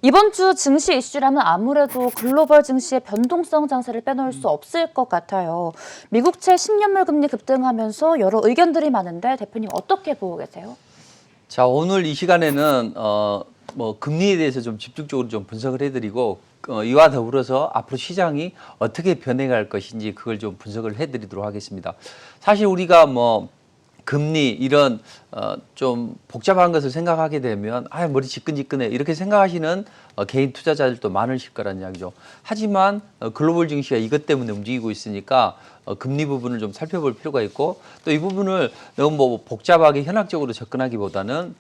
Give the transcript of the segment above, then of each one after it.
이번 주 증시 이슈라면 아무래도 글로벌 증시의 변동성 장세를 빼놓을 수 없을 것 같아요. 미국채 10년물 금리 급등하면서 여러 의견들이 많은데 대표님 어떻게 보고 계세요? 자, 오늘 이 시간에는 금리에 대해서 좀 집중적으로 좀 분석을 해드리고 이와 더불어서 앞으로 시장이 어떻게 변해갈 것인지 그걸 좀 분석을 해드리도록 하겠습니다. 사실 우리가 금리 이런 좀 복잡한 것을 생각하게 되면 머리 지끈지끈해 이렇게 생각하시는 개인 투자자들도 많으실 거란 이야기죠. 하지만 글로벌 증시가 이것 때문에 움직이고 있으니까 금리 부분을 좀 살펴볼 필요가 있고 또 이 부분을 너무 복잡하게 현학적으로 접근하기보다는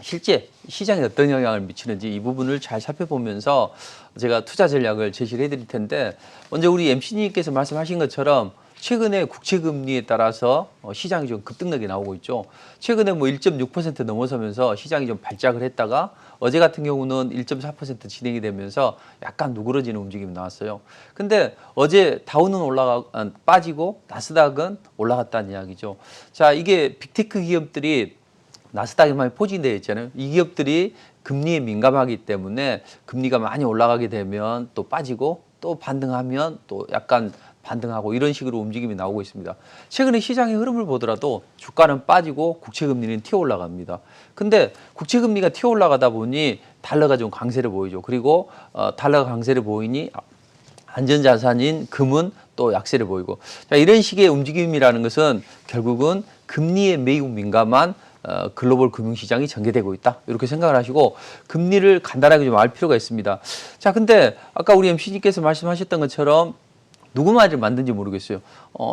실제 시장에 어떤 영향을 미치는지 이 부분을 잘 살펴보면서 제가 투자 전략을 제시를 해드릴 텐데, 먼저 우리 MC님께서 말씀하신 것처럼 최근에 국채 금리에 따라서 시장이 좀 급등력이 나오고 있죠. 최근에 1.6% 넘어서면서 시장이 좀 발작을 했다가 어제 같은 경우는 1.4% 진행이 되면서 약간 누그러지는 움직임이 나왔어요. 근데 어제 다우는 빠지고 나스닥은 올라갔다는 이야기죠. 자, 이게 빅테크 기업들이 나스닥에 많이 포진되어 있잖아요. 이 기업들이 금리에 민감하기 때문에 금리가 많이 올라가게 되면 또 빠지고 또 반등하면 또 약간 반등하고 이런 식으로 움직임이 나오고 있습니다. 최근에 시장의 흐름을 보더라도 주가는 빠지고 국채금리는 튀어 올라갑니다. 근데 국채금리가 튀어 올라가다 보니 달러가 좀 강세를 보이죠. 그리고 달러가 강세를 보이니 안전자산인 금은 또 약세를 보이고, 자, 이런 식의 움직임이라는 것은 결국은 금리에 매우 민감한 글로벌 금융시장이 전개되고 있다, 이렇게 생각을 하시고 금리를 간단하게 좀 알 필요가 있습니다. 자, 근데 아까 우리 MC님께서 말씀하셨던 것처럼 누구 말을 맞는지 모르겠어요.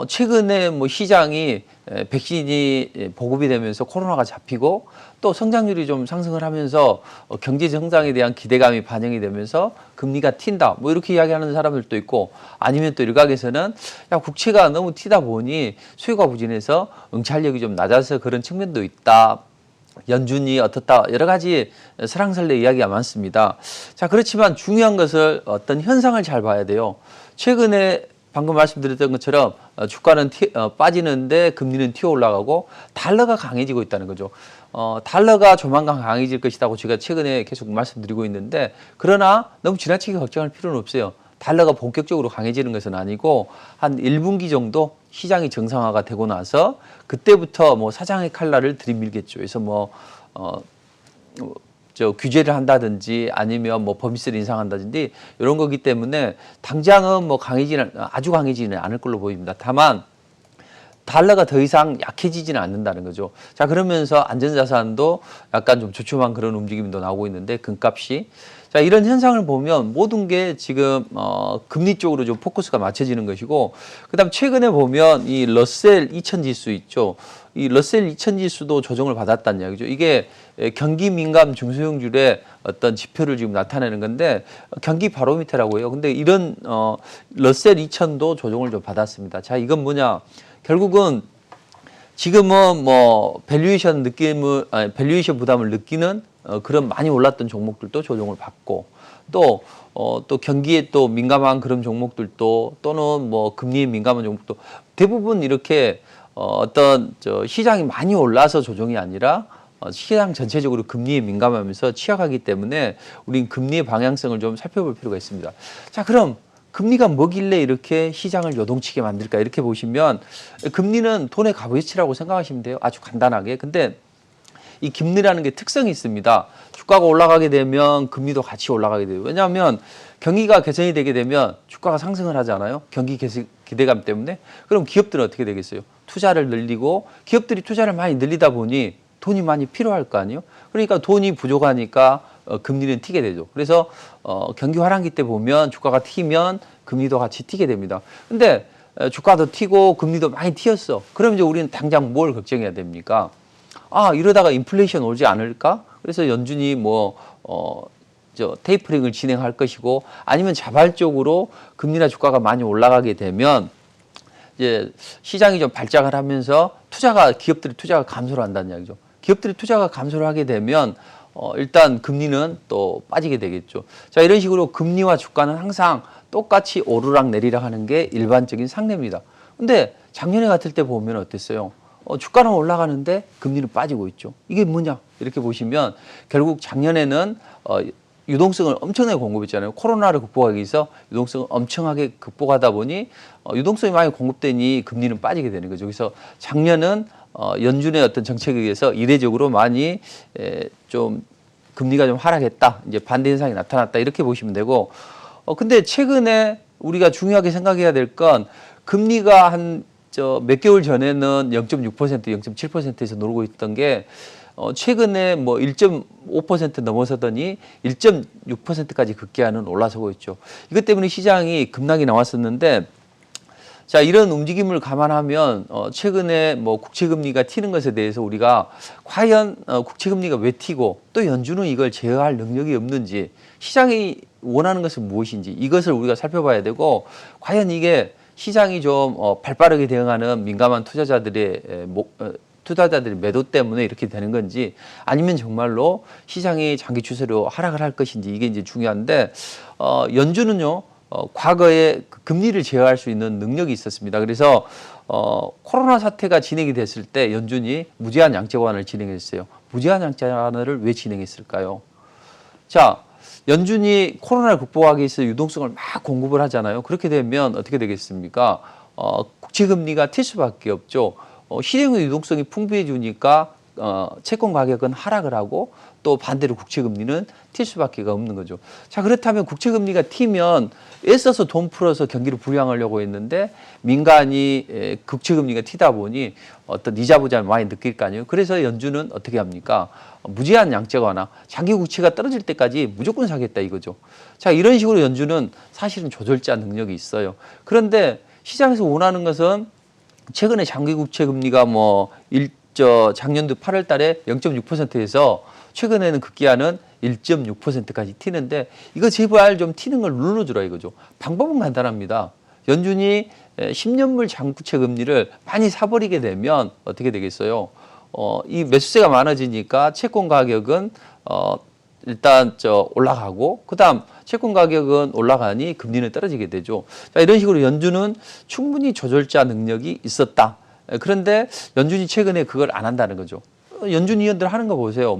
최근에 시장이 백신이 보급이 되면서 코로나가 잡히고 또 성장률이 좀 상승을 하면서 경제 성장에 대한 기대감이 반영이 되면서 금리가 튄다, 이렇게 이야기하는 사람들도 있고, 아니면 또 일각에서는 국채가 너무 튀다 보니 수요가 부진해서 응찰력이 좀 낮아서 그런 측면도 있다, 연준이 어떻다, 여러 가지 설랑설레 이야기가 많습니다. 자, 그렇지만 중요한 것을 어떤 현상을 잘 봐야 돼요. 최근에 방금 말씀드렸던 것처럼 주가는 빠지는데 금리는 튀어 올라가고 달러가 강해지고 있다는 거죠. 달러가 조만간 강해질 것이라고 제가 최근에 계속 말씀드리고 있는데, 그러나 너무 지나치게 걱정할 필요는 없어요. 달러가 본격적으로 강해지는 것은 아니고 한 1분기 정도 시장이 정상화가 되고 나서 그때부터 사장의 칼날을 들이밀겠죠. 그래서 규제를 한다든지 아니면 법인세를 인상한다든지 이런 거기 때문에 당장은 아주 강해지는 않을 걸로 보입니다. 다만 달러가 더 이상 약해지지는 않는다는 거죠. 자, 그러면서 안전자산도 약간 좀 주춤한 그런 움직임도 나오고 있는데, 금값이. 자, 이런 현상을 보면 모든 게 지금 금리 쪽으로 좀 포커스가 맞춰지는 것이고, 그다음 최근에 보면 이 러셀 2000 지수 있죠. 이 러셀 2000 지수도 조정을 받았다는 이야기죠. 이게 경기 민감 중소형주의 어떤 지표를 지금 나타내는 건데, 경기 바로미터라고 해요. 근데 이런 러셀 2000도 조정을 좀 받았습니다. 자, 이건 뭐냐? 결국은 지금은 밸류에이션 부담을 느끼는 그런 많이 올랐던 종목들도 조정을 받고, 또 경기에 또 민감한 그런 종목들도, 또는 금리에 민감한 종목도 대부분 이렇게 시장이 많이 올라서 조정이 아니라 시장 전체적으로 금리에 민감하면서 취약하기 때문에 우린 금리의 방향성을 좀 살펴볼 필요가 있습니다. 자, 그럼 금리가 뭐길래 이렇게 시장을 요동치게 만들까? 이렇게 보시면 금리는 돈의 값어치라고 생각하시면 돼요. 아주 간단하게. 근데 이 금리라는 게 특성이 있습니다. 주가가 올라가게 되면 금리도 같이 올라가게 돼요. 왜냐하면 경기가 개선이 되게 되면 주가가 상승을 하잖아요. 경기 기대감 때문에. 그럼 기업들은 어떻게 되겠어요? 투자를 늘리고, 기업들이 투자를 많이 늘리다 보니 돈이 많이 필요할 거 아니에요. 그러니까 돈이 부족하니까 금리는 튀게 되죠. 그래서 경기 화랑기 때 보면 주가가 튀면 금리도 같이 튀게 됩니다. 근데 주가도 튀고 금리도 많이 튀었어. 그럼 이제 우리는 당장 뭘 걱정해야 됩니까? 이러다가 인플레이션 오지 않을까? 그래서 연준이 테이퍼링을 진행할 것이고, 아니면 자발적으로 금리나 주가가 많이 올라가게 되면 이제 시장이 좀 발작을 하면서 기업들이 투자가 감소를 한다는 이야기죠. 기업들이 투자가 감소를 하게 되면 일단 금리는 또 빠지게 되겠죠. 자, 이런 식으로 금리와 주가는 항상 똑같이 오르락 내리락 하는 게 일반적인 상례입니다. 근데 작년에 같을 때 보면 어땠어요? 주가는 올라가는데 금리는 빠지고 있죠. 이게 뭐냐? 이렇게 보시면 결국 작년에는 유동성을 엄청나게 공급했잖아요. 코로나를 극복하기 위해서 유동성을 엄청나게 극복하다 보니 유동성이 많이 공급되니 금리는 빠지게 되는 거죠. 그래서 작년은 연준의 어떤 정책에 의해서 이례적으로 많이 좀 금리가 좀 하락했다. 이제 반대 현상이 나타났다. 이렇게 보시면 되고 근데 최근에 우리가 중요하게 생각해야 될 건 금리가 한 몇 개월 전에는 0.6%, 0.7%에서 놀고 있던 게 최근에 뭐 1.5% 넘어서더니 1.6%까지 급기야는 올라서고 있죠. 이것 때문에 시장이 급락이 나왔었는데 자, 이런 움직임을 감안하면 최근에 뭐 국채금리가 튀는 것에 대해서 우리가 과연 국채금리가 왜 튀고 또 연준은 이걸 제어할 능력이 없는지 시장이 원하는 것은 무엇인지 이것을 우리가 살펴봐야 되고 과연 이게 시장이 좀 발빠르게 대응하는 민감한 투자자들의 매도 때문에 이렇게 되는 건지 아니면 정말로 시장이 장기 추세로 하락을 할 것인지 이게 이제 중요한데 연준은요 과거에 금리를 제어할 수 있는 능력이 있었습니다. 그래서 코로나 사태가 진행이 됐을 때 연준이 무제한 양적 완화를 진행했어요. 무제한 양적 완화를 왜 진행했을까요? 자, 연준이 코로나를 극복하기 위해서 유동성을 막 공급을 하잖아요. 그렇게 되면 어떻게 되겠습니까? 국채금리가 튈 수밖에 없죠. 실행의 유동성이 풍부해지니까 채권 가격은 하락을 하고 또 반대로 국채금리는 튈 수밖에 없는 거죠. 자, 그렇다면 국채금리가 튀면 애써서 돈 풀어서 경기를 부양하려고 했는데 민간이 국채금리가 튀다 보니 어떤 이자 부담을 많이 느낄 거 아니에요. 그래서 연준은 어떻게 합니까? 무제한 양적 완화, 장기 국채가 떨어질 때까지 무조건 사겠다 이거죠. 자, 이런 식으로 연준은 사실은 조절자 능력이 있어요. 그런데 시장에서 원하는 것은 최근에 장기 국채 금리가 작년도 8월 달에 0.6%에서 최근에는 급기야는 1.6%까지 튀는데 이거 제발 좀 튀는 걸 눌러주라 이거죠. 방법은 간단합니다. 연준이 10년물 장부채 금리를 많이 사버리게 되면 어떻게 되겠어요? 이 매수세가 많아지니까 채권 가격은 일단 올라가고 그다음 채권 가격은 올라가니 금리는 떨어지게 되죠. 자, 이런 식으로 연준은 충분히 조절자 능력이 있었다. 그런데 연준이 최근에 그걸 안 한다는 거죠. 연준 위원들 하는 거 보세요.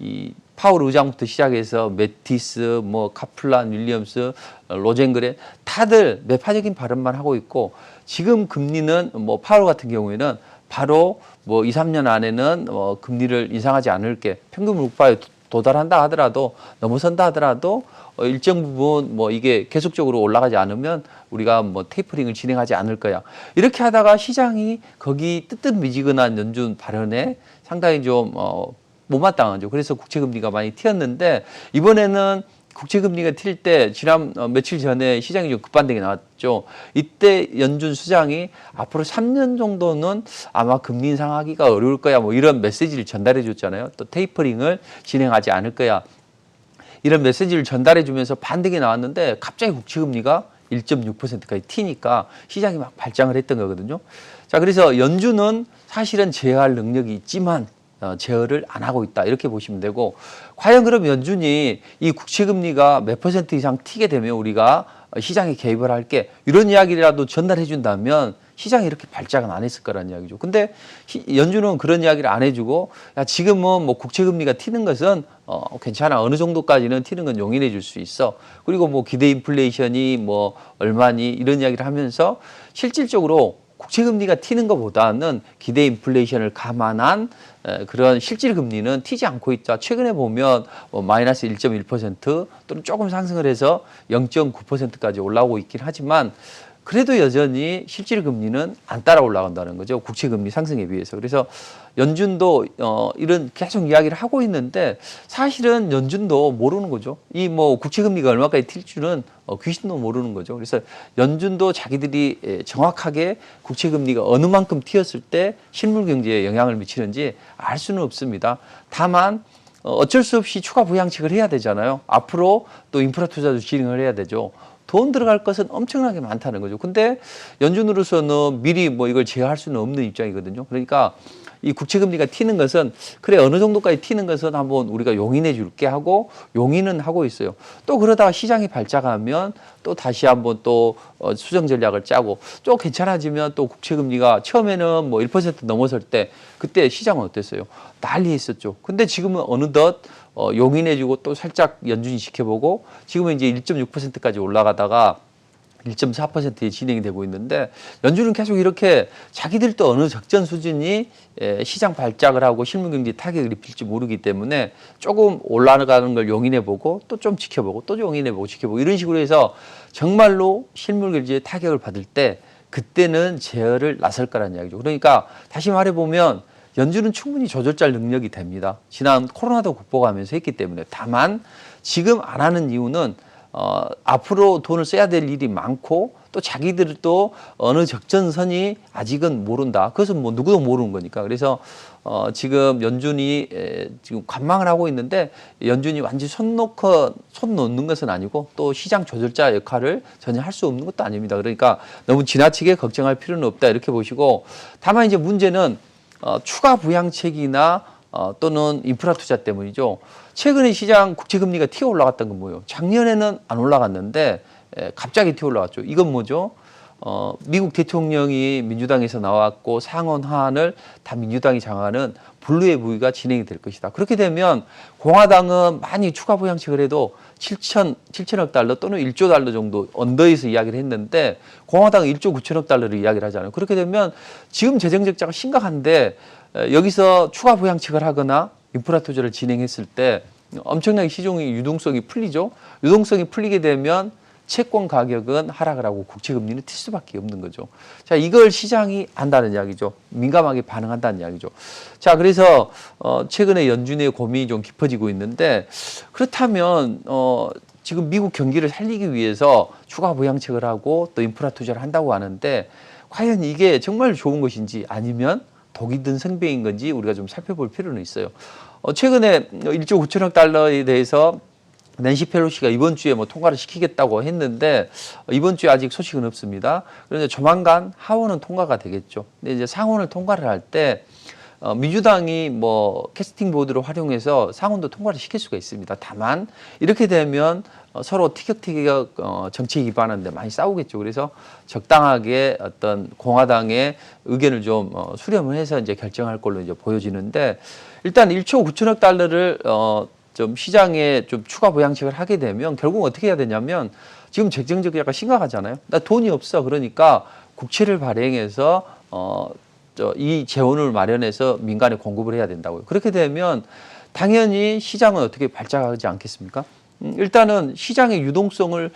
이 파월 의장부터 시작해서 매티스, 카플란, 윌리엄스, 로젠그렌 다들 매파적인 발언만 하고 있고 지금 금리는 파월 같은 경우에는 바로 2, 3년 안에는 금리를 인상하지 않을게 평균 물가에 도달한다 하더라도 넘어선다 하더라도 일정 부분 이게 계속적으로 올라가지 않으면 우리가 테이퍼링을 진행하지 않을 거야. 이렇게 하다가 시장이 거기 뜨뜻미지근한 연준 발언에 상당히 좀 못마땅하죠. 그래서 국채금리가 많이 튀었는데 이번에는 국채금리가 튈 때 지난 며칠 전에 시장이 좀 급반등이 나왔죠. 이때 연준 수장이 앞으로 3년 정도는 아마 금리 인상하기가 어려울 거야. 이런 메시지를 전달해 줬잖아요. 또 테이퍼링을 진행하지 않을 거야. 이런 메시지를 전달해 주면서 반등이 나왔는데 갑자기 국채금리가 1.6%까지 튀니까 시장이 막 발장을 했던 거거든요. 자, 그래서 연준은 사실은 제어할 능력이 있지만 제어를 안 하고 있다 이렇게 보시면 되고 과연 그럼 연준이 이 국채금리가 몇 % 이상 튀게 되면 우리가 시장에 개입을 할게 이런 이야기라도 전달해 준다면 시장이 이렇게 발작은 안 했을 거라는 이야기죠. 근데 연준은 그런 이야기를 안 해주고 야 지금은 국채금리가 튀는 것은 괜찮아 어느 정도까지는 튀는 건 용인해 줄 수 있어. 그리고 기대 인플레이션이 얼마니 이런 이야기를 하면서 실질적으로 국채금리가 튀는 것보다는 기대 인플레이션을 감안한 그런 실질 금리는 튀지 않고 있다. 최근에 보면 마이너스 1.1% 또는 조금 상승을 해서 0.9%까지 올라오고 있긴 하지만 그래도 여전히 실질 금리는 안 따라 올라간다는 거죠. 국채 금리 상승에 비해서. 그래서 연준도 이런 계속 이야기를 하고 있는데 사실은 연준도 모르는 거죠. 이 국채 금리가 얼마까지 튈 줄은 귀신도 모르는 거죠. 그래서 연준도 자기들이 정확하게 국채 금리가 어느 만큼 튀었을 때 실물 경제에 영향을 미치는지 알 수는 없습니다. 다만 어쩔 수 없이 추가 부양책을 해야 되잖아요. 앞으로 또 인프라 투자도 진행을 해야 되죠. 돈 들어갈 것은 엄청나게 많다는 거죠. 근데 연준으로서는 미리 이걸 제어할 수는 없는 입장이거든요. 그러니까 이 국채금리가 튀는 것은 그래 어느 정도까지 튀는 것은 한번 우리가 용인해 줄게 하고 용인은 하고 있어요. 또 그러다가 시장이 발작하면 또 다시 한번 또 수정 전략을 짜고 좀 괜찮아지면 또 국채금리가 처음에는 뭐 1% 넘어설 때 그때 시장은 어땠어요? 난리 했었죠. 근데 지금은 어느덧 용인해주고 또 살짝 연준이 지켜보고 지금은 이제 1.6%까지 올라가다가 1.4%에 진행이 되고 있는데 연준은 계속 이렇게 자기들도 어느 적정 수준이 시장 발작을 하고 실물 경기 타격을 입힐지 모르기 때문에 조금 올라가는 걸 용인해보고 또 좀 지켜보고 또 용인해보고 지켜보고 이런 식으로 해서 정말로 실물 경제에 타격을 받을 때 그때는 제어를 나설 거라는 이야기죠. 그러니까 다시 말해보면 연준은 충분히 조절할 능력이 됩니다. 지난 코로나도 극복하면서 했기 때문에 다만 지금 안 하는 이유는 앞으로 돈을 써야 될 일이 많고 또 자기들도 어느 적정선이 아직은 모른다. 그것은 뭐 누구도 모르는 거니까. 그래서 지금 연준이 지금 관망을 하고 있는데 연준이 완전히 손 놓는 것은 아니고 또 시장 조절자 역할을 전혀 할 수 없는 것도 아닙니다. 그러니까 너무 지나치게 걱정할 필요는 없다 이렇게 보시고 다만 이제 문제는 추가 부양책이나 또는 인프라 투자 때문이죠. 최근에 시장 국채금리가 튀어 올라갔던 건 뭐예요? 작년에는 안 올라갔는데 갑자기 튀어 올라갔죠. 이건 뭐죠? 미국 대통령이 민주당에서 나왔고 상원 하원을 다 민주당이 장악하는 분류의 부위가 진행이 될 것이다. 그렇게 되면 공화당은 많이 추가 부양책을 해도 7천억 달러 또는 1조 달러 정도 언더에서 이야기를 했는데 공화당은 1조 9천억 달러를 이야기를 하잖아요. 그렇게 되면 지금 재정 적자가 심각한데 여기서 추가 부양책을 하거나 인프라 투자를 진행했을 때 엄청나게 시중의 유동성이 풀리죠. 유동성이 풀리게 되면 채권 가격은 하락을 하고 국채 금리는 튈 수밖에 없는 거죠. 자, 이걸 시장이 안다는 이야기죠. 민감하게 반응한다는 이야기죠. 자, 그래서 최근에 연준의 고민이 좀 깊어지고 있는데 그렇다면 지금 미국 경기를 살리기 위해서 추가 부양책을 하고 또 인프라 투자를 한다고 하는데 과연 이게 정말 좋은 것인지 아니면 독이 든 성병인 건지 우리가 좀 살펴볼 필요는 있어요. 최근에 1조 9천억 달러에 대해서 낸시 펠로시가 이번 주에 뭐 통과를 시키겠다고 했는데 이번 주에 아직 소식은 없습니다. 그런데 조만간 하원은 통과가 되겠죠. 근데 이제 상원을 통과를 할 때 민주당이 뭐 캐스팅 보드를 활용해서 상원도 통과를 시킬 수가 있습니다. 다만 이렇게 되면 서로 티격태격 정치 기반하는데 많이 싸우겠죠. 그래서 적당하게 어떤 공화당의 의견을 좀 수렴을 해서 이제 결정할 걸로 이제 보여지는데 일단 1조 9천억 달러를 좀 시장에 좀 추가 부양책을 하게 되면 결국 어떻게 해야 되냐면 지금 재정 적자가 심각하잖아요. 나 돈이 없어. 그러니까 국채를 발행해서 이 재원을 마련해서 민간에 공급을 해야 된다고요. 그렇게 되면 당연히 시장은 어떻게 발작하지 않겠습니까? 일단은 시장의 유동성을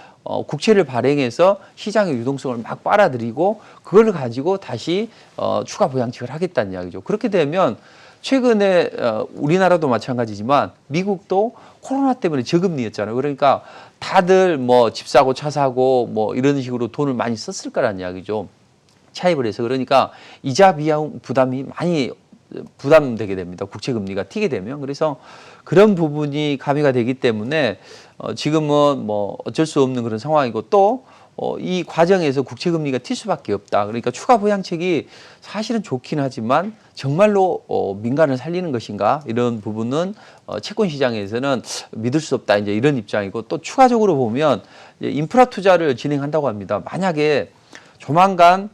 국채를 발행해서 시장의 유동성을 막 빨아들이고 그걸 가지고 다시 추가 부양책을 하겠다는 이야기죠. 그렇게 되면 최근에 우리나라도 마찬가지지만 미국도 코로나 때문에 저금리였잖아요. 그러니까 다들 뭐 집 사고 차 사고 뭐 이런 식으로 돈을 많이 썼을 거라는 이야기죠. 차입을 해서. 그러니까 이자 비용 부담이 많이 부담되게 됩니다. 국채 금리가 튀게 되면. 그래서 그런 부분이 가미가 되기 때문에 지금은 뭐 어쩔 수 없는 그런 상황이고 또 이 과정에서 국채 금리가 튈 수밖에 없다. 그러니까 추가 부양책이 사실은 좋긴 하지만 정말로 민간을 살리는 것인가 이런 부분은 채권 시장에서는 믿을 수 없다. 이제 이런 입장이고 또 추가적으로 보면 인프라 투자를 진행한다고 합니다. 만약에 조만간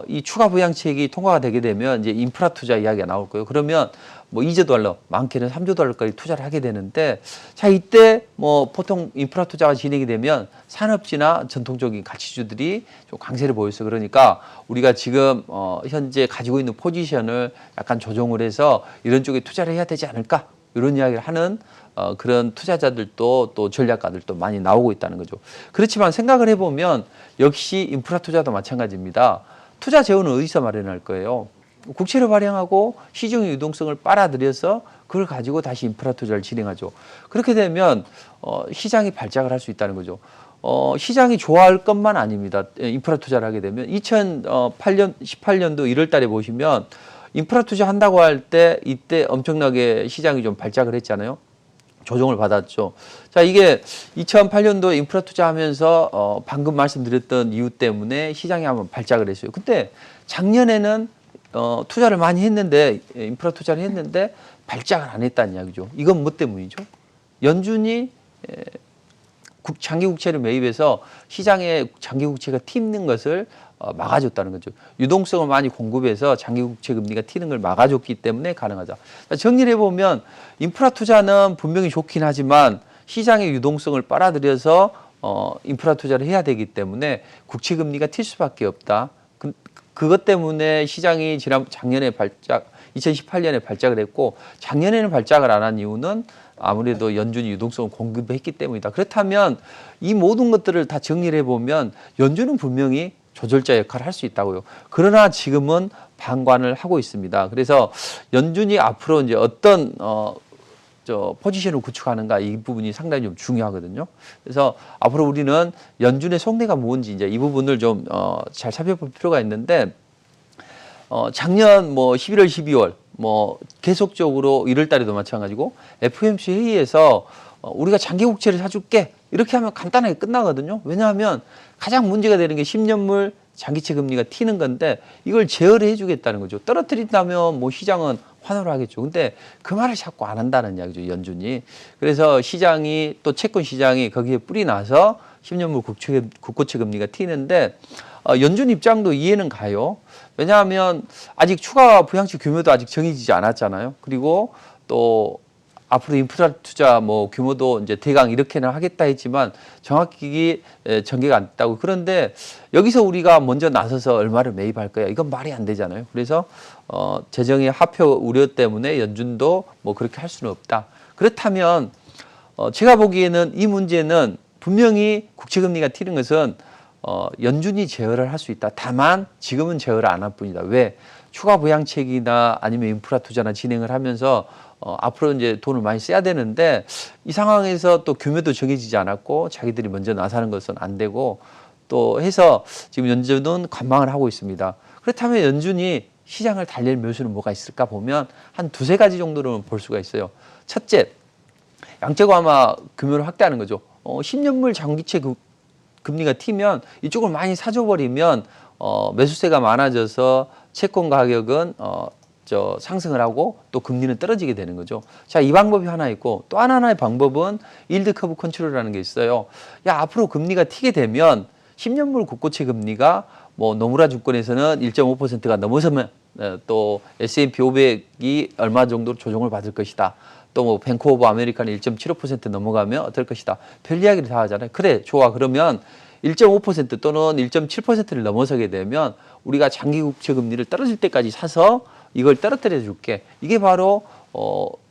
이 추가 부양책이 통과가 되게 되면 이제 인프라 투자 이야기가 나올 거예요. 그러면 뭐 2조 달러, 많게는 3조 달러까지 투자를 하게 되는데 자, 이때 뭐 보통 인프라 투자가 진행이 되면 산업지나 전통적인 가치주들이 좀 강세를 보였어요. 그러니까 우리가 지금 현재 가지고 있는 포지션을 약간 조정을 해서 이런 쪽에 투자를 해야 되지 않을까? 이런 이야기를 하는 그런 투자자들도 또 전략가들도 많이 나오고 있다는 거죠. 그렇지만 생각을 해보면 역시 인프라 투자도 마찬가지입니다. 투자 재원은 어디서 마련할 거예요? 국채를 발행하고 시중의 유동성을 빨아들여서 그걸 가지고 다시 인프라 투자를 진행하죠. 그렇게 되면 시장이 발작을 할 수 있다는 거죠. 시장이 좋아할 것만 아닙니다. 인프라 투자를 하게 되면 18년도 1월 달에 보시면 인프라 투자 한다고 할 때 이때 엄청나게 시장이 좀 발작을 했잖아요. 조정을 받았죠. 자, 이게 2008년도 인프라 투자하면서 방금 말씀드렸던 이유 때문에 시장이 한번 발작을 했어요. 근데 작년에는 투자를 많이 했는데 인프라 투자를 했는데 발작을 안 했다는 이야기죠. 이건 뭐 때문이죠? 연준이 장기 국채를 매입해서 시장에 장기 국채가 튀는 것을 막아줬다는 거죠. 유동성을 많이 공급해서 장기 국채 금리가 튀는 걸 막아줬기 때문에 가능하다. 정리를 해보면 인프라 투자는 분명히 좋긴 하지만 시장의 유동성을 빨아들여서 인프라 투자를 해야 되기 때문에 국채 금리가 튈 수밖에 없다. 그것 때문에 시장이 작년에 2018년에 발작을 했고 작년에는 발작을 안 한 이유는 아무래도 연준이 유동성을 공급했기 때문이다. 그렇다면 이 모든 것들을 다 정리를 해보면 연준은 분명히 조절자 역할을 할 수 있다고요. 그러나 지금은 방관을 하고 있습니다. 그래서 연준이 앞으로 이제 어떤 포지션을 구축하는가 이 부분이 상당히 좀 중요하거든요. 그래서 앞으로 우리는 연준의 속내가 뭔지 이제 이 부분을 좀 잘 살펴볼 필요가 있는데 작년 11월, 12월 계속적으로 1월 달에도 마찬가지고 FOMC 회의에서 우리가 장기 국채를 사줄게 이렇게 하면 간단하게 끝나거든요. 왜냐하면 가장 문제가 되는 게 10년물 장기채 금리가 튀는 건데 이걸 제어를 해주겠다는 거죠. 떨어뜨린다면 시장은 환호를 하겠죠. 근데 그 말을 자꾸 안 한다는 이야기죠, 연준이. 그래서 시장이 또 채권 시장이 거기에 뿔이 나서 10년물 국고채 금리가 튀는데 연준 입장도 이해는 가요. 왜냐하면 아직 추가 부양치 규모도 아직 정해지지 않았잖아요. 그리고 또 앞으로 인프라 투자 규모도 이제 대강 이렇게는 하겠다 했지만 정확히 전개가 안 됐다고. 그런데 여기서 우리가 먼저 나서서 얼마를 매입할 거야? 이건 말이 안 되잖아요. 그래서 재정의 하표 우려 때문에 연준도 그렇게 할 수는 없다. 그렇다면 제가 보기에는 이 문제는 분명히 국채 금리가 튀는 것은 연준이 제어를 할 수 있다. 다만 지금은 제어를 안 할 뿐이다. 왜? 추가 부양책이나 아니면 인프라 투자나 진행을 하면서 앞으로 이제 돈을 많이 써야 되는데 이 상황에서 또 규모도 정해지지 않았고 자기들이 먼저 나서는 것은 안 되고 또 해서 지금 연준은 관망을 하고 있습니다. 그렇다면 연준이 시장을 달랠 묘수는 뭐가 있을까 보면 한 두세 가지 정도로는 볼 수가 있어요. 첫째, 양적 완화 규모를 확대하는 거죠. 10년물 장기채 금리가 튀면 이쪽을 많이 사줘버리면 매수세가 많아져서 채권 가격은 상승을 하고 또 금리는 떨어지게 되는 거죠. 자, 이 방법이 하나 있고 또 하나의 방법은 일드 커브 컨트롤이라는 게 있어요. 야, 앞으로 금리가 튀게 되면 10년물 국고채 금리가 노무라 증권에서는 1.5%가 넘어서면 또 S&P 500이 얼마 정도 조정을 받을 것이다. 또 뱅크 오브 아메리카는 1.75% 넘어가면 어떨 것이다. 별 이야기를 다 하잖아요. 그래, 좋아. 그러면 1.5% 또는 1.7%를 넘어서게 되면 우리가 장기 국채 금리를 떨어질 때까지 사서 이걸 떨어뜨려 줄게. 이게 바로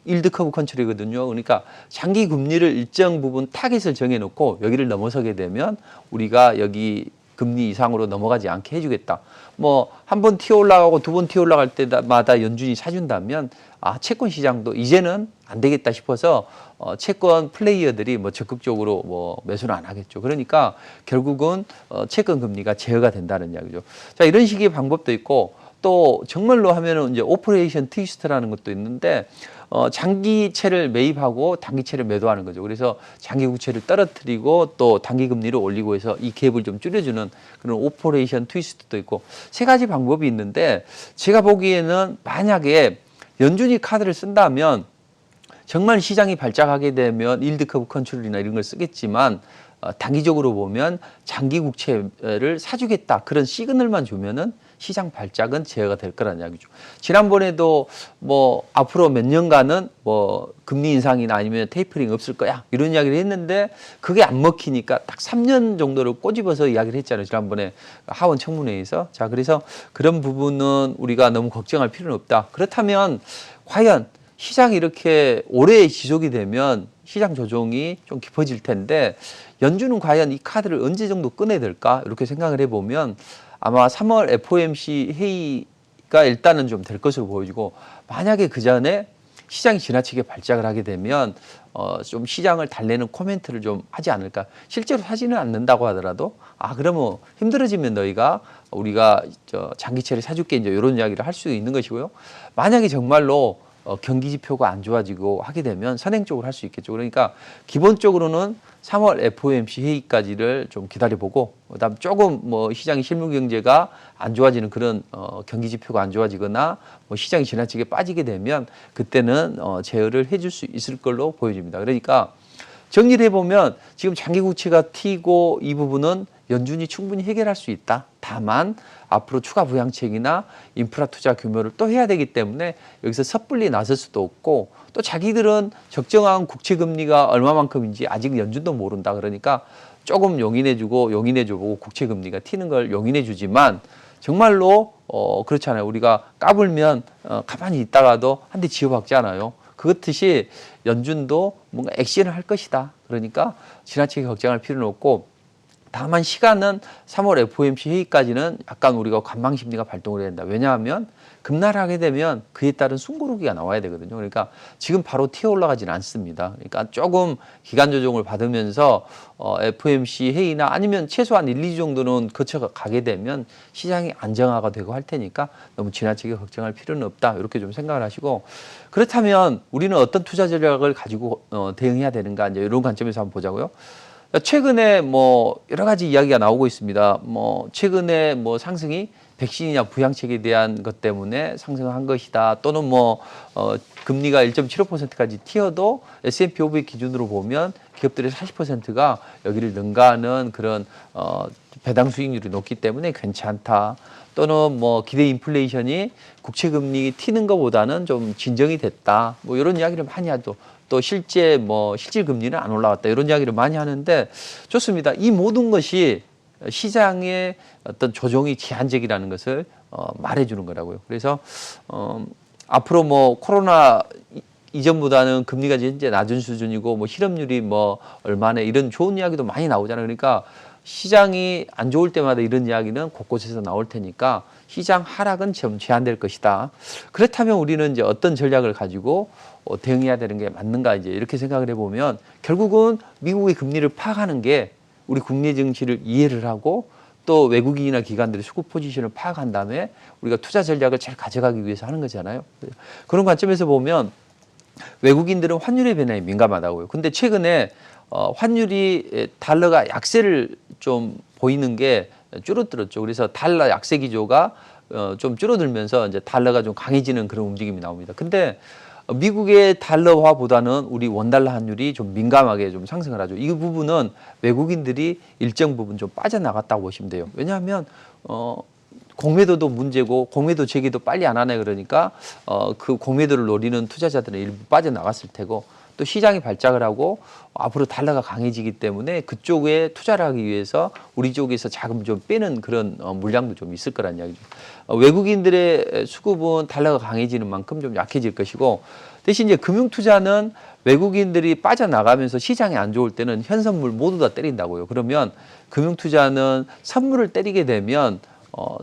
일드 커브 컨트롤이거든요. 그러니까 장기 금리를 일정 부분 타깃을 정해 놓고 여기를 넘어서게 되면 우리가 여기 금리 이상으로 넘어가지 않게 해주겠다. 한 번 튀어 올라가고 두 번 튀어 올라갈 때마다 연준이 사준다면 채권 시장도 이제는 안 되겠다 싶어서 채권 플레이어들이 적극적으로 매수는 안 하겠죠. 그러니까 결국은 채권 금리가 제어가 된다는 이야기죠. 자, 이런 식의 방법도 있고 또 정말로 하면은 이제 오퍼레이션 트위스트라는 것도 있는데 장기채를 매입하고 단기채를 매도하는 거죠. 그래서 장기 국채를 떨어뜨리고 또 단기 금리를 올리고 해서 이 갭을 좀 줄여주는 그런 오퍼레이션 트위스트도 있고 세 가지 방법이 있는데 제가 보기에는 만약에 연준이 카드를 쓴다면 정말 시장이 발작하게 되면 일드 커브 컨트롤이나 이런 걸 쓰겠지만 단기적으로 보면 장기 국채를 사주겠다 그런 시그널만 주면은 시장 발작은 제어가 될 거라는 이야기죠. 지난번에도 앞으로 몇 년간은 금리 인상이나 아니면 테이퍼링 없을 거야 이런 이야기를 했는데 그게 안 먹히니까 딱 3년 정도를 꼬집어서 이야기를 했잖아요. 지난번에 하원 청문회에서. 자, 그래서 그런 부분은 우리가 너무 걱정할 필요는 없다. 그렇다면 과연 시장이 이렇게 오래 지속이 되면 시장 조정이 좀 깊어질 텐데 연준은 과연 이 카드를 언제 정도 꺼내야 될까 이렇게 생각을 해보면 아마 3월 FOMC 회의가 일단은 좀 될 것으로 보여지고 만약에 그 전에 시장이 지나치게 발작을 하게 되면 좀 시장을 달래는 코멘트를 좀 하지 않을까. 실제로 사지는 않는다고 하더라도 그러면 힘들어지면 우리가 장기채를 사줄게 이제 이런 이야기를 할 수 있는 것이고요. 만약에 정말로 경기 지표가 안 좋아지고 하게 되면 선행적으로 할 수 있겠죠. 그러니까 기본적으로는 3월 FOMC 회의까지를 좀 기다려보고 그다음 조금 뭐 시장의 실물 경제가 안 좋아지는 그런 경기 지표가 안 좋아지거나 뭐 시장이 지나치게 빠지게 되면 그때는 제어를 해줄 수 있을 걸로 보여집니다. 그러니까 정리를 해보면 지금 장기 국채가 튀고 이 부분은 연준이 충분히 해결할 수 있다. 다만 앞으로 추가 부양책이나 인프라 투자 규모를 또 해야 되기 때문에 여기서 섣불리 나설 수도 없고 또 자기들은 적정한 국채 금리가 얼마만큼인지 아직 연준도 모른다. 그러니까 조금 용인해주고 국채 금리가 튀는 걸 용인해주지만 정말로 그렇잖아요. 우리가 까불면 가만히 있다가도 한 대 지어박잖아요. 그렇듯이 연준도 뭔가 액션을 할 것이다. 그러니까 지나치게 걱정할 필요는 없고 다만 시간은 3월 FOMC 회의까지는 약간 우리가 관망 심리가 발동을 해야 된다. 왜냐하면 급락하게 되면 그에 따른 숨고르기가 나와야 되거든요. 그러니까 지금 바로 튀어 올라가지는 않습니다. 그러니까 조금 기간 조정을 받으면서 FOMC 회의나 아니면 최소한 1, 2주 정도는 거쳐가게 되면 시장이 안정화가 되고 할 테니까 너무 지나치게 걱정할 필요는 없다. 이렇게 좀 생각을 하시고 그렇다면 우리는 어떤 투자 전략을 가지고 대응해야 되는가 이제 이런 관점에서 한번 보자고요. 최근에 뭐 여러 가지 이야기가 나오고 있습니다. 뭐 최근에 뭐 상승이 백신이나 부양책에 대한 것 때문에 상승한 것이다. 또는 뭐 금리가 1.75%까지 튀어도 S&P 500 기준으로 보면 기업들의 40%가 여기를 능가하는 그런 배당 수익률이 높기 때문에 괜찮다. 또는 뭐 기대 인플레이션이 국채 금리 튀는 것보다는 좀 진정이 됐다. 뭐 이런 이야기를 많이 하죠. 또 실제 뭐 실질 금리는 안 올라왔다 이런 이야기를 많이 하는데 좋습니다. 이 모든 것이 시장의 어떤 조정이 제한적이라는 것을 말해주는 거라고요. 그래서 앞으로 뭐 코로나 이전보다는 금리가 이제 낮은 수준이고 뭐 실업률이 뭐 얼마나 이런 좋은 이야기도 많이 나오잖아요. 그러니까 시장이 안 좋을 때마다 이런 이야기는 곳곳에서 나올 테니까 시장 하락은 좀 제한될 것이다. 그렇다면 우리는 이제 어떤 전략을 가지고 대응해야 되는 게 맞는가 이제 이렇게 생각을 해보면 결국은 미국의 금리를 파악하는 게 우리 국내 증시를 이해를 하고 또 외국인이나 기관들의 수급 포지션을 파악한 다음에 우리가 투자 전략을 잘 가져가기 위해서 하는 거잖아요. 그런 관점에서 보면 외국인들은 환율의 변화에 민감하다고요. 근데 최근에 환율이 달러가 약세를 좀 보이는 게 줄어들었죠. 그래서 달러 약세 기조가 좀 줄어들면서 이제 달러가 좀 강해지는 그런 움직임이 나옵니다. 근데 미국의 달러화보다는 우리 원달러 환율이 좀 민감하게 좀 상승을 하죠. 이 부분은 외국인들이 일정 부분 좀 빠져나갔다고 보시면 돼요. 왜냐하면 공매도도 문제고 공매도 재개도 빨리 안 하네 그러니까 그 공매도를 노리는 투자자들은 일부 빠져나갔을 테고 또 시장이 발작을 하고 앞으로 달러가 강해지기 때문에 그쪽에 투자를 하기 위해서 우리 쪽에서 자금 좀 빼는 그런 물량도 좀 있을 거란 이야기죠. 외국인들의 수급은 달러가 강해지는 만큼 좀 약해질 것이고 대신 이제 금융투자는 외국인들이 빠져나가면서 시장이 안 좋을 때는 현선물 모두 다 때린다고요. 그러면 금융투자는 선물을 때리게 되면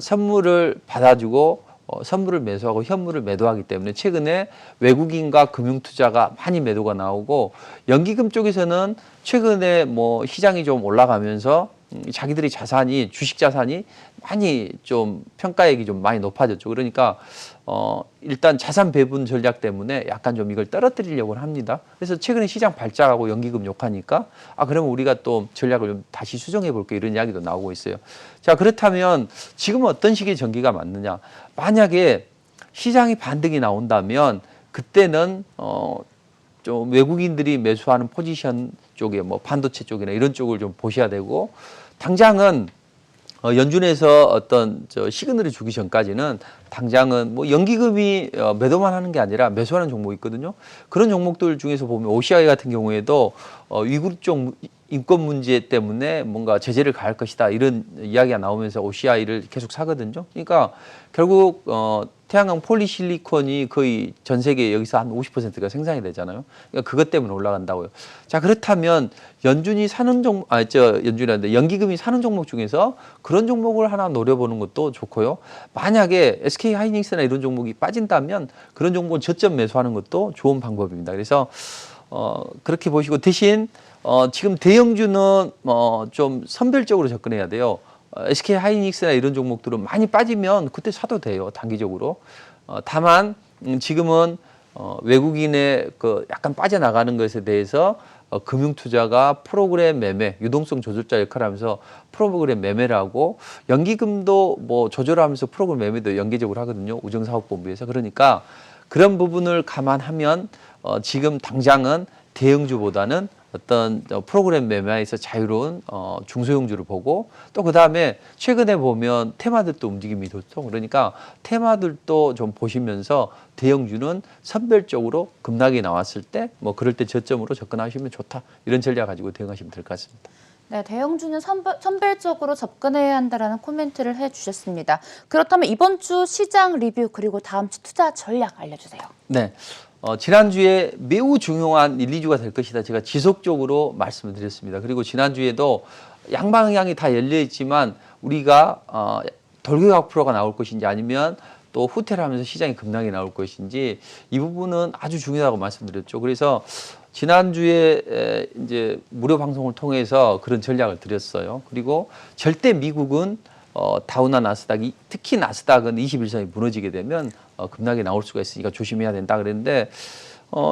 선물을 받아주고 선물을 매수하고 현물을 매도하기 때문에 최근에 외국인과 금융투자가 많이 매도가 나오고 연기금 쪽에서는 최근에 뭐 시장이 좀 올라가면서 자기들의 자산이 주식 자산이 많이 좀 평가액이 좀 많이 높아졌죠. 그러니까 일단 자산 배분 전략 때문에 약간 좀 이걸 떨어뜨리려고 합니다. 그래서 최근에 시장 발작하고 연기금 욕하니까 그러면 우리가 또 전략을 좀 다시 수정해 볼게 이런 이야기도 나오고 있어요. 자, 그렇다면 지금 어떤 식의 전기가 맞느냐? 만약에 시장이 반등이 나온다면 그때는 좀 외국인들이 매수하는 포지션 쪽에 뭐 반도체 쪽이나 이런 쪽을 좀 보셔야 되고 당장은 연준에서 어떤 시그널을 주기 전까지는 당장은 뭐 연기금이 매도만 하는 게 아니라 매수하는 종목이 있거든요. 그런 종목들 중에서 보면 OCI 같은 경우에도 위구르 쪽 인권 문제 때문에 뭔가 제재를 가할 것이다 이런 이야기가 나오면서 OCI를 계속 사거든요. 그러니까 결국 태양광 폴리실리콘이 거의 전 세계 여기서 한 50%가 생산이 되잖아요. 그러니까 그것 때문에 올라간다고요. 자, 그렇다면 연준이 사는 종목, 연준이란데 연기금이 사는 종목 중에서 그런 종목을 하나 노려보는 것도 좋고요. 만약에 SK 하이닉스나 이런 종목이 빠진다면 그런 종목은 저점 매수하는 것도 좋은 방법입니다. 그래서 그렇게 보시고 대신 지금 대형주는 좀 선별적으로 접근해야 돼요. SK 하이닉스나 이런 종목들은 많이 빠지면 그때 사도 돼요. 단기적으로. 다만 지금은 외국인의 그 약간 빠져나가는 것에 대해서 금융투자가 프로그램 매매, 유동성 조절자 역할을 하면서 프로그램 매매를 하고 연기금도 뭐 조절하면서 프로그램 매매도 연계적으로 하거든요. 우정사업본부에서. 그러니까 그런 부분을 감안하면 지금 당장은 대형주보다는 어떤 프로그램 매매에서 자유로운 중소형주를 보고 또 그다음에 최근에 보면 테마들도 움직임이 좋죠. 그러니까 테마들도 좀 보시면서 대형주는 선별적으로 급락이 나왔을 때 뭐 그럴 때 저점으로 접근하시면 좋다. 이런 전략 가지고 대응하시면 될 것 같습니다. 네, 대형주는 선별적으로 접근해야 한다라는 코멘트를 해주셨습니다. 그렇다면 이번 주 시장 리뷰 그리고 다음 주 투자 전략 알려주세요. 네. 지난주에 매우 중요한 1, 2주가 될 것이다. 제가 지속적으로 말씀을 드렸습니다. 그리고 지난주에도 양방향이 다 열려 있지만 우리가 돌격악 프로가 나올 것인지 아니면 또 후퇴를 하면서 시장이 급락이 나올 것인지 이 부분은 아주 중요하다고 말씀드렸죠. 그래서 지난주에 이제 무료 방송을 통해서 그런 전략을 드렸어요. 그리고 절대 미국은 다우나 나스닥이 특히 나스닥은 21선이 무너지게 되면 급락이 나올 수가 있으니까 조심해야 된다 그랬는데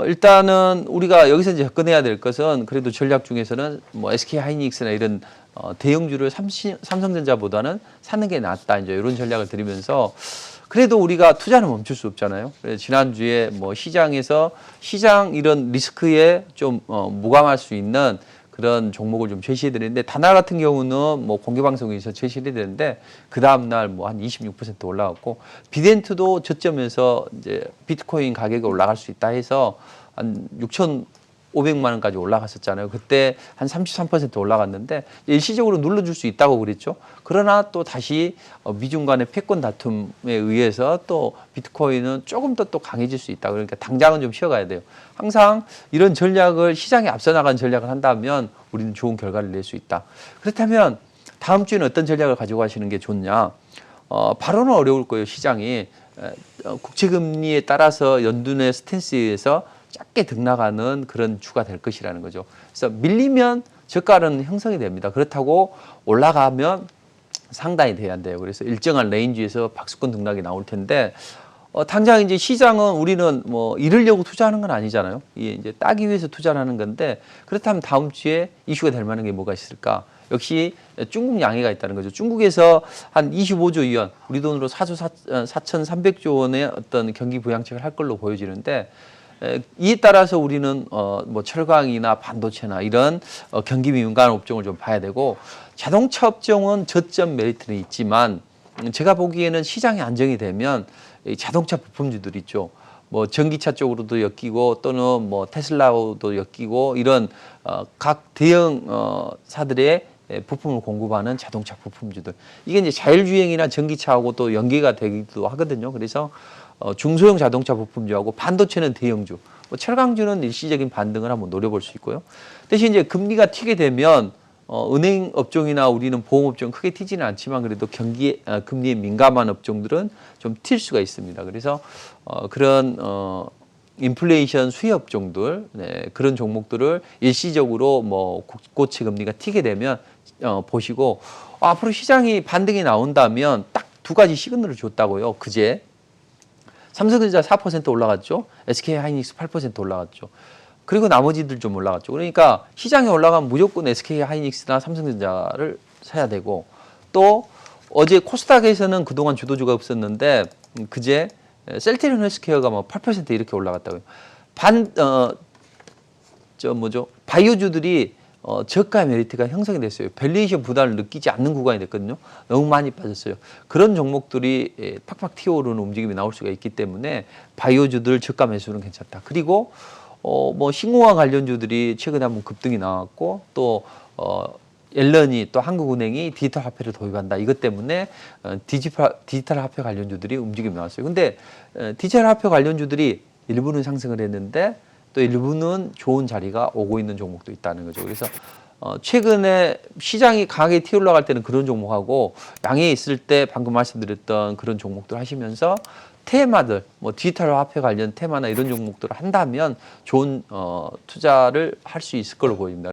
일단은 우리가 여기서 이제 접근해야 될 것은 그래도 전략 중에서는 뭐 SK 하이닉스나 이런 대형주를 삼성전자보다는 사는 게 낫다 이제 이런 전략을 드리면서 그래도 우리가 투자는 멈출 수 없잖아요. 그래서 지난주에 뭐 시장에서 시장 이런 리스크에 좀 무감할 수 있는 그런 종목을 좀 제시해 드리는데 다나 같은 경우는 뭐 공개 방송에서 제시해 드렸는데 그 다음 날 뭐 한 26% 올라갔고 비덴트도 저점에서 이제 비트코인 가격이 올라갈 수 있다 해서 한 6,500만 원까지 올라갔었잖아요. 그때 한 33% 올라갔는데 일시적으로 눌러줄 수 있다고 그랬죠. 그러나 또 다시 미중 간의 패권 다툼에 의해서 또 비트코인은 조금 더 또 강해질 수 있다. 그러니까 당장은 좀 쉬어가야 돼요. 항상 이런 전략을 시장에 앞서 나간 전략을 한다면 우리는 좋은 결과를 낼 수 있다. 그렇다면 다음 주에는 어떤 전략을 가지고 가시는 게 좋냐? 바로는 어려울 거예요. 시장이 국채금리에 따라서 연준의 스탠스에서 작게 등락하는 그런 주가 될 것이라는 거죠. 그래서 밀리면 저가는 형성이 됩니다. 그렇다고 올라가면 상단이 돼야 돼요. 그래서 일정한 레인지에서 박스권 등락이 나올 텐데 당장 이제 시장은 우리는 뭐 잃으려고 투자하는 건 아니잖아요. 이제 따기 위해서 투자를 하는 건데 그렇다면 다음 주에 이슈가 될 만한 게 뭐가 있을까? 역시 중국 양해가 있다는 거죠. 중국에서 한 25조 위원, 우리 돈으로 4,300조 원의 어떤 경기 부양책을 할 걸로 보여지는데 이에 따라서 우리는 뭐 철강이나 반도체나 이런 경기 민감 업종을 좀 봐야 되고 자동차 업종은 저점 메리트는 있지만 제가 보기에는 시장이 안정이 되면 이 자동차 부품주들 있죠. 뭐 전기차 쪽으로도 엮이고 또는 뭐 테슬라도 엮이고 이런 각 대형 사들의 부품을 공급하는 자동차 부품주들 이게 이제 자율주행이나 전기차하고 또 연계가 되기도 하거든요. 그래서 중소형 자동차 부품주하고 반도체는 대형주, 뭐 철강주는 일시적인 반등을 한번 노려볼 수 있고요. 대신 이제 금리가 튀게 되면 은행 업종이나 우리는 보험 업종 크게 튀지는 않지만 그래도 금리에 민감한 업종들은 좀 튈 수가 있습니다. 그래서 그런 인플레이션 수혜 업종들 그런 종목들을 일시적으로 뭐 고체 금리가 튀게 되면 보시고 앞으로 시장이 반등이 나온다면 딱 두 가지 시그널을 줬다고요. 그제 삼성전자 4% 올라갔죠. SK 하이닉스 8% 올라갔죠. 그리고 나머지들 좀 올라갔죠. 그러니까 시장이 올라가면 무조건 SK 하이닉스나 삼성전자를 사야 되고 또 어제 코스닥에서는 그동안 주도주가 없었는데 그제 셀트리온 헬스케어가 뭐 8% 이렇게 올라갔다고요. 바이오주들이 저가 메리트가 형성이 됐어요. 밸류에이션 부담을 느끼지 않는 구간이 됐거든요. 너무 많이 빠졌어요. 그런 종목들이 팍팍 튀어오르는 움직임이 나올 수가 있기 때문에 바이오주들 저가 매수는 괜찮다. 그리고 뭐 신공화 관련주들이 최근에 한번 급등이 나왔고 또 엘런이 또 한국은행이 디지털 화폐를 도입한다. 이것 때문에 디지털 화폐 관련주들이 움직임이 나왔어요. 근데 디지털 화폐 관련주들이 일부는 상승을 했는데 또 일부는 좋은 자리가 오고 있는 종목도 있다는 거죠. 그래서 최근에 시장이 강하게 튀어올라갈 때는 그런 종목하고 양해 있을 때 방금 말씀드렸던 그런 종목들 하시면서 테마들, 뭐 디지털 화폐 관련 테마나 이런 종목들을 한다면 좋은 투자를 할 수 있을 걸로 보입니다.